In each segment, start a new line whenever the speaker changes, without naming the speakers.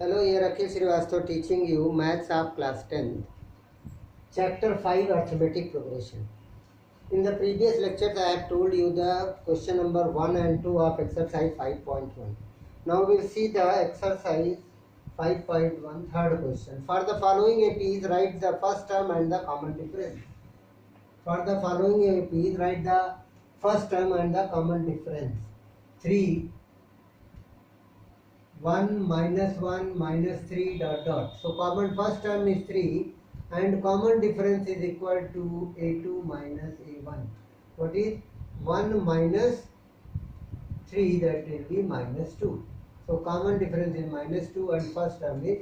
Hello, here Akhil Srivastava teaching you Maths of class 10th, Chapter 5 Arithmetic Progression. In the previous lectures, I have told you the question number 1 and 2 of exercise 5.1. Now we'll see the exercise 5.1 third question. For the following APs, write the first term and the common difference. For the following APs, write the first term and the common difference. 3 1 minus 1 minus 3 dot dot. So common first term is 3 and common difference is equal to A2 minus A1. What is 1 minus 3? That will be minus 2. So common difference is minus 2 and first term is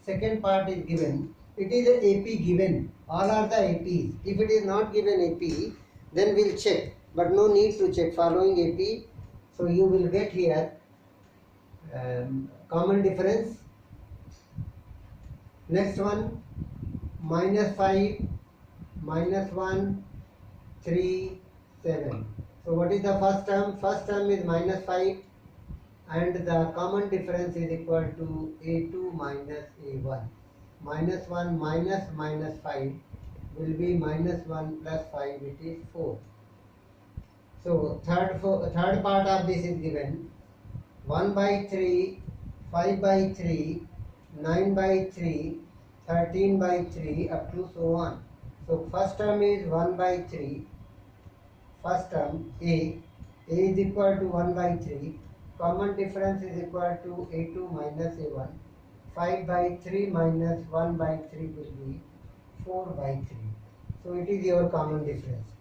second part is given. It is an AP given. All are the APs. If it is not given AP, then we'll check. But no need to check following AP. So you will get here common difference. Next one, minus 5, minus 1, 3, 7. So what is the first term? First term is minus 5 and the common difference is equal to A2 minus A1. Minus 1 minus minus 5 will be minus 1 plus 5, it is 4. So third part of this is given. 1 by 3, 5 by 3, 9 by 3, 13 by 3 up to so on. So first term is 1 by 3. First term A is equal to 1 by 3. Common difference is equal to A2 minus A1. 5 by 3 minus 1 by 3 will be 4 by 3. So it is your common difference.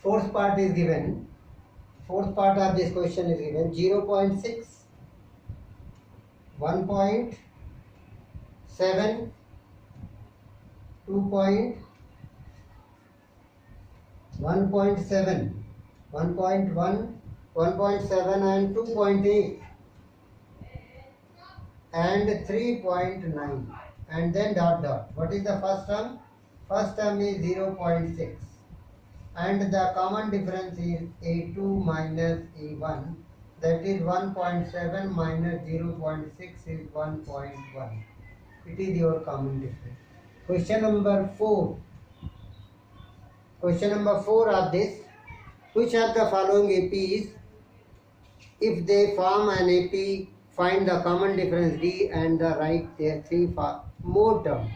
Fourth part is given. Fourth part of this question is given 0.6, 1.7, 2.1.7, 1.7, 1.1, 1.7 and 2.8 and 3.9 and then dot dot. What is the first term? First term is 0.6. And the common difference is A2 minus A1, that is 1.7 minus 0.6 is 1.1. It is your common difference. Question number 4. Question number 4 of this. Which of the following APs, if they form an AP, find the common difference D and the write their 3 more terms.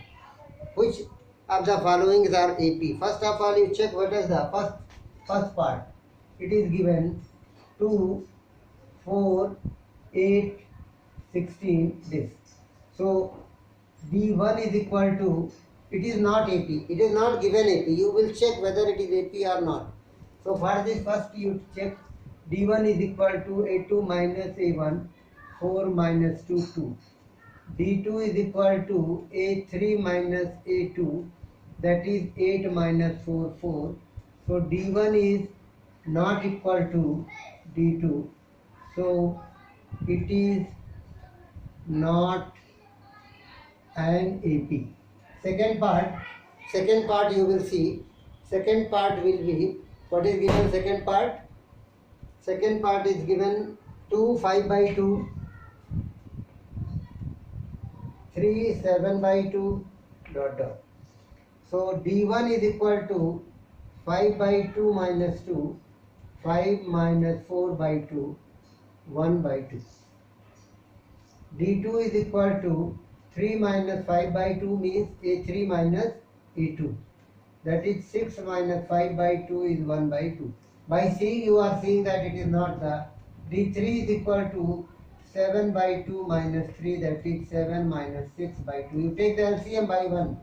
Which of the following are AP? First of all, you check what is the first part. It is given 2, 4, 8, 16 this. So D1 is equal to, it is not AP. It is not given AP. You will check whether it is AP or not. So for this first you check D1 is equal to A2 minus A1, 4 minus 2, 2. D2 is equal to A3 minus A2, that is 8 minus 4, 4. So D1 is not equal to D2. So it is not an AP. Second part you will see. Second part will be, what is given second part? Second part is given 2, 5 by 2. 3, 7 by 2, dot dot. So D1 is equal to 5 by 2 minus 2, 5 minus 4 by 2, 1 by 2. D2 is equal to 3 minus 5 by 2 means A3 minus A2. That is 6 minus 5 by 2 is 1 by 2. By seeing you are seeing that it is not the. D3 is equal to 7 by 2 minus 3, that is 7 minus 6 by 2. You take the LCM by 1.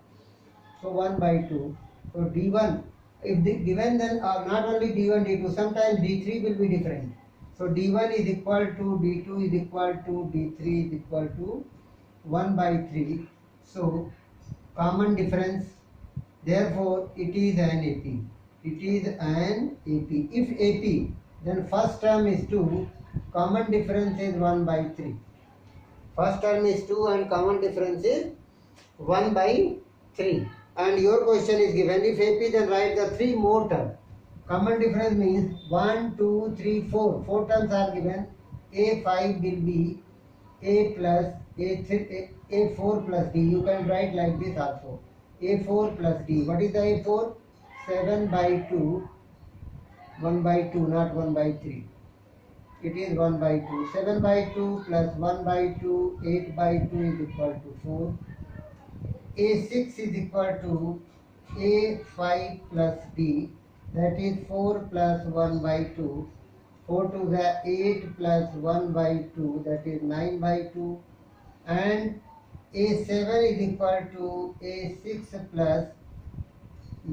So 1 by 2. So D1, if given then not only D1, D2, sometimes D3 will be different. So D1 is equal to D2 is equal to D3 is equal to 1 by 3. So common difference, therefore it is an AP. It is an AP. If AP, then first term is 2. Common difference is 1 by 3. First term is 2 and common difference is 1 by 3. And your question is given, if AP then write the 3 more terms. Common difference means 1, 2, 3, 4. 4 terms are given. A5 will be A plus A4 plus D. You can write like this also. A4 plus D. What is the A4? 7 by 2. 1 by 2, not 1 by 3. It is 1 by 2. 7 by 2 plus 1 by 2, 8 by 2 is equal to 4. A6 is equal to A5 plus D. That is 4 plus 1 by 2. 4 to the 8 plus 1 by 2, that is 9 by 2. And A7 is equal to A6 plus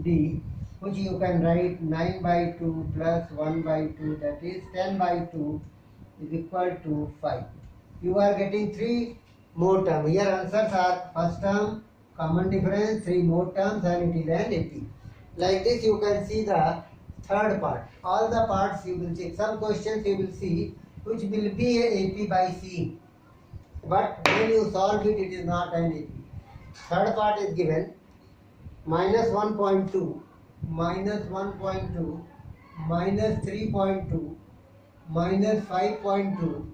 D, which you can write 9 by 2 plus 1 by 2, that is 10 by 2 is equal to 5. You are getting 3 more terms. Here answers are first term, common difference, 3 more terms, and it is an AP. Like this you can see the third part. All the parts you will check. Some questions you will see which will be a AP by C. But when you solve it, it is not an AP. Third part is given minus 1.2, minus 1.2, minus 3.2, minus 5.2,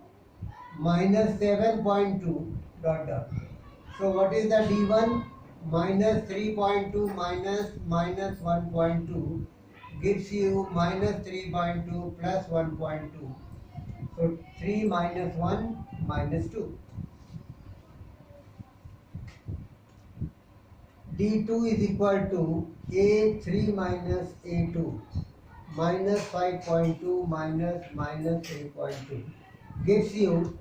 minus 7.2, dot dot. So what is the D1? Minus 3.2 minus 1.2 gives you minus 3.2 plus 1.2. So 3 minus 1 minus 2. D2 is equal to A3 minus A2 minus 5.2 minus 3.2 gives you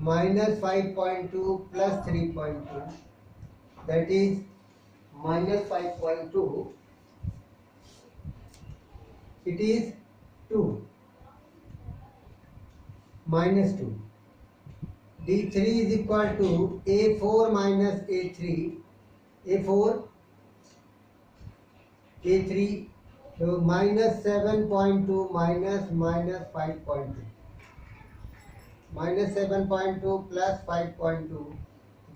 minus 5.2 plus 3.2, that is minus 5.2, it is 2 minus 2. D3 is equal to A4 minus A3, A4, A3, so minus 7.2 minus 5.2. Minus 7.2 plus 5.2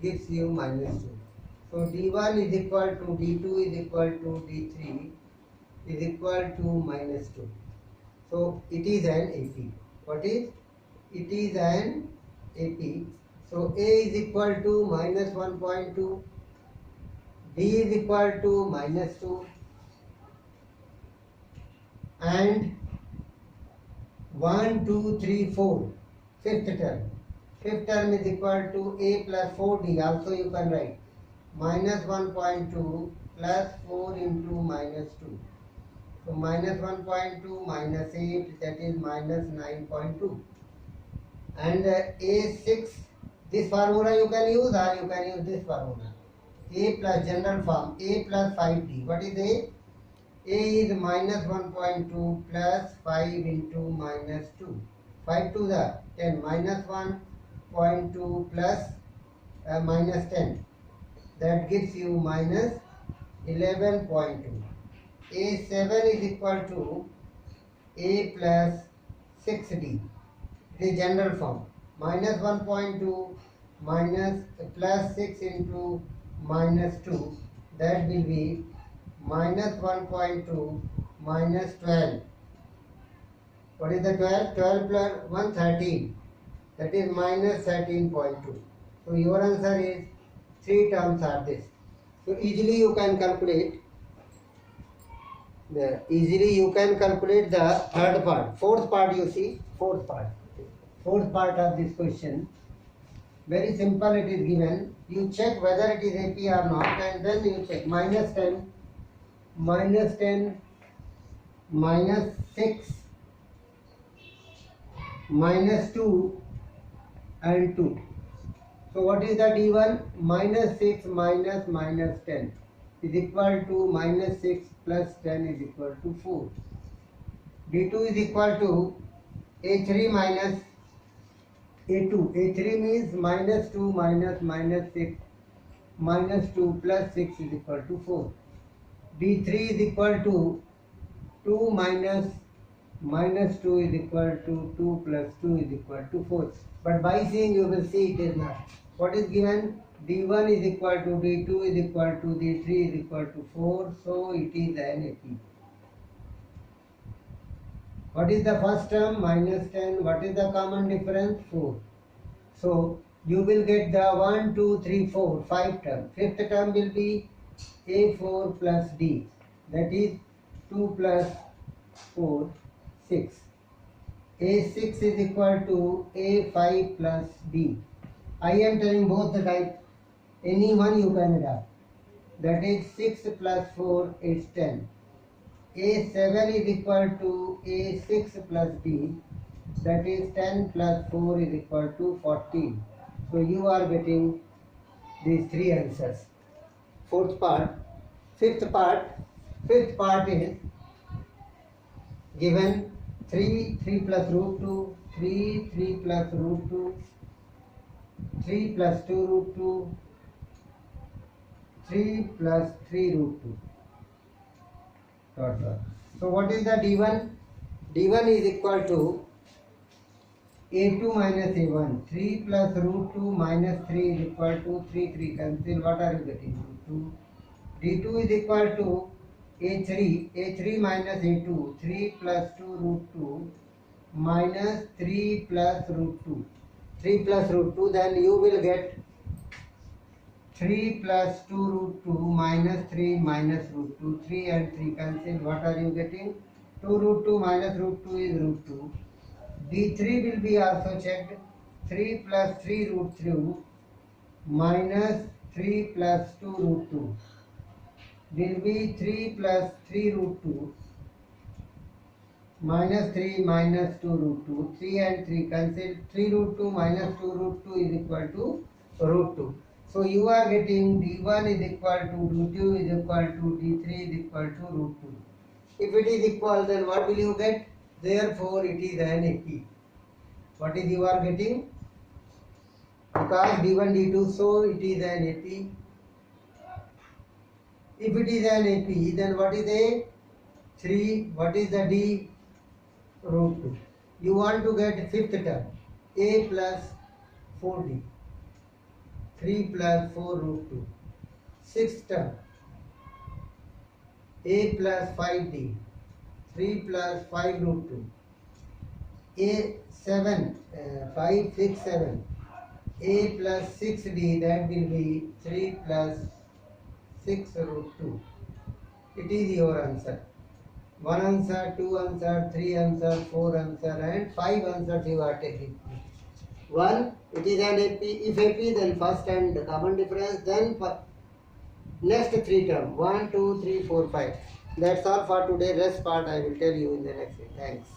gives you minus 2. So D1 is equal to D2 is equal to D3 is equal to minus 2. So it is an AP. What is? It is an AP. So A is equal to minus 1.2, D is equal to minus 2, and 1, 2, 3, 4, fifth term. Fifth term is equal to A plus 4D. Also you can write minus 1.2 plus 4 into minus 2. So minus 1.2 minus 8, that is minus 9.2. And A6, this formula you can use, or you can use this formula. A plus general form, A plus 5D. What is A? A is minus 1.2 plus 5 into minus 2. 5 to the 10, minus 1.2 plus minus 10. That gives you minus 11.2. A7 is equal to A plus 6D. The general form. Minus 1.2 minus plus 6 into minus 2. That will be minus 1.2 minus 12. What is the 12? 12 plus 1, 13. That is minus 13.2. So your answer is 3 terms are this. So easily you can calculate. Easily you can calculate the third part. Fourth part you see. Fourth part. Fourth part of this question. Very simple it is given. You check whether it is AP or not, and then you check minus 10, minus 10, minus 6, minus 2 and 2. So what is the D1? Minus 6 minus 10 is equal to minus 6 plus 10 is equal to 4. D2 is equal to A3 minus A2. A3 means minus 2 minus 6 minus 2 plus 6 is equal to 4. D3 is equal to 2 minus 2 is equal to 2 plus 2 is equal to 4. But by seeing you will see it is not. What is given? D1 is equal to D2 is equal to D3 is equal to 4. So it is an AP. What is the first term? Minus 10. What is the common difference? 4. So you will get the 1, 2, 3, 4, 5 term. Fifth term will be A4 plus D. That is 2 plus 4, 6. A6 is equal to A5 plus D. I am telling both the type. Any one you can adapt. That is 6 plus 4 is 10. A7 is equal to A6 plus D. That is 10 plus 4 is equal to 14. So you are getting these three answers. Fifth part is given 3 plus root 2, 3 plus root 2, 3 plus 2 root 2, 3 plus 3 root 2. So what is the D1? D1 is equal to A2 minus A1. 3 plus root 2 minus 3 is equal to 3 cancel. What are you getting? Root 2. D2 is equal to A3 minus A2. 3 plus 2 root 2 minus 3 plus root 2. 3 plus root 2, then you will get 3 plus 2 root 2 minus 3 minus root 2. 3 and 3 cancel. What are you getting? 2 root 2 minus root 2 is root 2. D3 will be also checked. 3 plus 3 root 3 minus 3 plus 2 root 2 will be 3 plus 3 root 2 minus 3 minus 2 root 2. 3 and 3 cancel. 3 root 2 minus 2 root 2 is equal to root 2. So you are getting D1 is equal to D2 is equal to D3 is equal to root 2. If it is equal, then what will you get? Therefore it is an AP. What is you are getting? Because D1 D2, so it is an AP. If it is an AP, then what is A? 3. What is the D? Root 2. You want to get fifth term. A plus 4D. 3 plus 4 root 2. Sixth term. A plus 5D. 3 plus 5 root 2. A 7, 5, 6, 7. A plus 6D, that will be 3 plus 6 root 2. It is your answer. 1 answer, 2 answer, 3 answer, 4 answer and 5 answers you are taking. 1, it is an AP. If AP, then first and the common difference, then next 3 term. 1, 2, 3, 4, 5. That's all for today. Rest part I will tell you in the next day. Thanks.